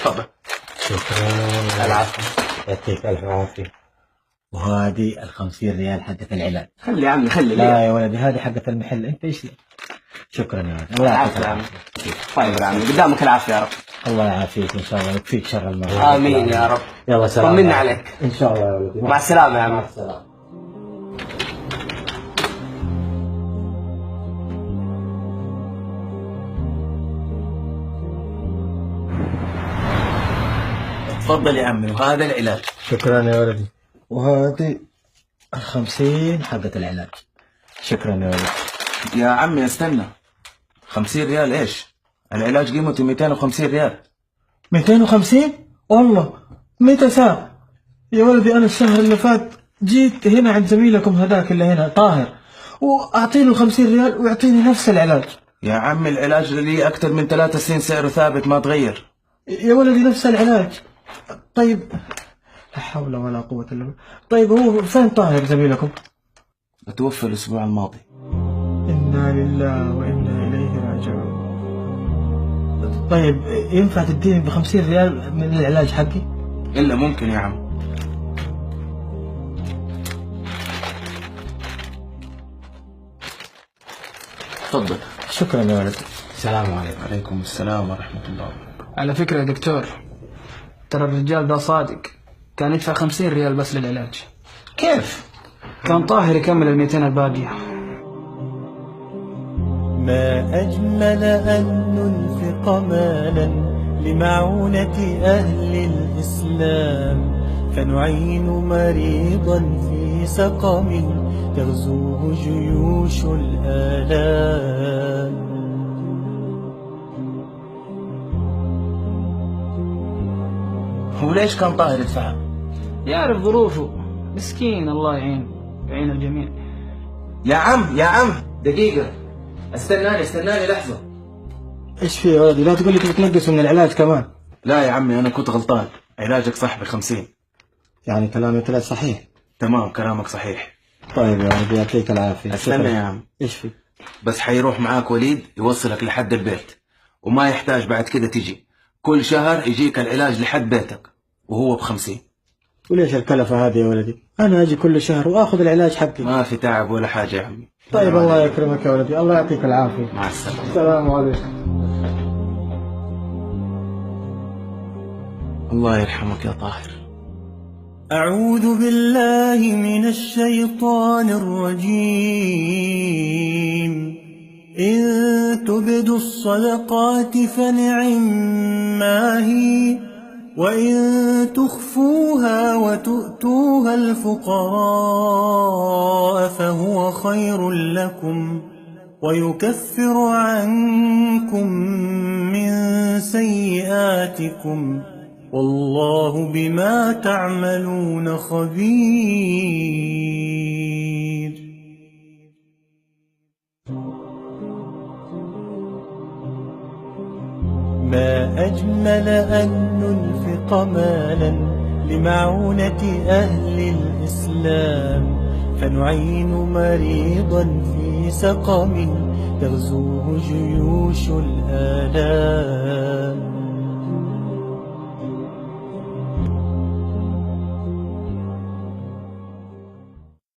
تفضل. شكرا. العفو. يعطيك الف عافيه. وهذه ال50 ريال حقت العلاج. خلي يا عمي خلي. لا يا ولدي هذه حقت المحل، انت ايش؟ شكرا يا ولدي، الله يعطيك العافيه. طيب يا عمي قدامك العافيه يا رب. الله يعافيك ان شاء الله ويكفيك شر المرض. امين يا رب. يلا سلام. طمنا عليك. ان شاء الله يا ولدي. مع السلامه يا عمي. مع السلامه. تفضل يا عمي وهذا العلاج. شكرا يا ولدي. وهذه ال50 حقت العلاج. شكرا يا ولدي. يا عمي استنى، 50 ريال ايش؟ العلاج قيمته 250 ريال. 250؟ والله متى ساعة؟ يا ولدي أنا الشهر اللي فات جيت هنا عند زميلكم هذاك اللي هنا طاهر، وأعطيله 50 ريال ويعطيني نفس العلاج. يا عمي العلاج لي أكثر من 3 سنين سعره ثابت ما تغير. يا ولدي نفس العلاج. طيب لا حول ولا قوة إلا بالله. طيب هو فين طاهر زميلكم؟ توفى الأسبوع الماضي. إنا لله وإنا إليه راجعون. طيب ينفع تديني ب50 ريال من العلاج حقي؟ إلا ممكن يا عم. تفضل. شكرا يا ولد. السلام عليكم. وعليكم السلام ورحمة الله وبركاته. على فكرة يا دكتور، ترى الرجال ده صادق، كان يدفع 50 ريال بس للعلاج. كيف؟ كان طاهر يكمل 200 الباقية. ما أجمل أن ننفق مالا لمعونة أهل الإسلام، فنعين مريضا في سقم تغزوه جيوش الآلام. هو ليش كان طاهر يدفعها؟ يعرف ظروفه، مسكين الله يعين يعين الجميع. يا عم دقيقة، استناني لحظة. ايش في يا ولدي؟ لا تقول لي تتنقص من العلاج كمان. لا يا عمي أنا كنت غلطان، علاجك صح ب50. يعني كلامي طلع صحيح؟ تمام كلامك صحيح. طيب يا ولدي يعطيك العافية. استنى يا عم. ايش في؟ بس حيروح معاك وليد يوصلك لحد البيت، وما يحتاج بعد كده تجي، كل شهر يجيك العلاج لحد بيتك وهو ب50. وليش الكلفة هذه يا ولدي؟ أنا أجي كل شهر وآخذ العلاج حقي. ما في تعب ولا حاجة يا عمي. طيب الله يكرمك يا ولدي، الله يعطيك العافية. مع السلامة. السلام عليكم. الله يرحمك يا طاهر. أعوذ بالله من الشيطان الرجيم. إن تبدوا الصدقات فنعما هي، وإن تخفوها وتؤتوها الفقراء فهو خير لكم، ويكفر عنكم من سيئاتكم، والله بما تعملون خبير. ما أجمل أن ننفق مالا لمعونة أهل الإسلام، فنعين مريضا في سقم تغزوه جيوش الآلام.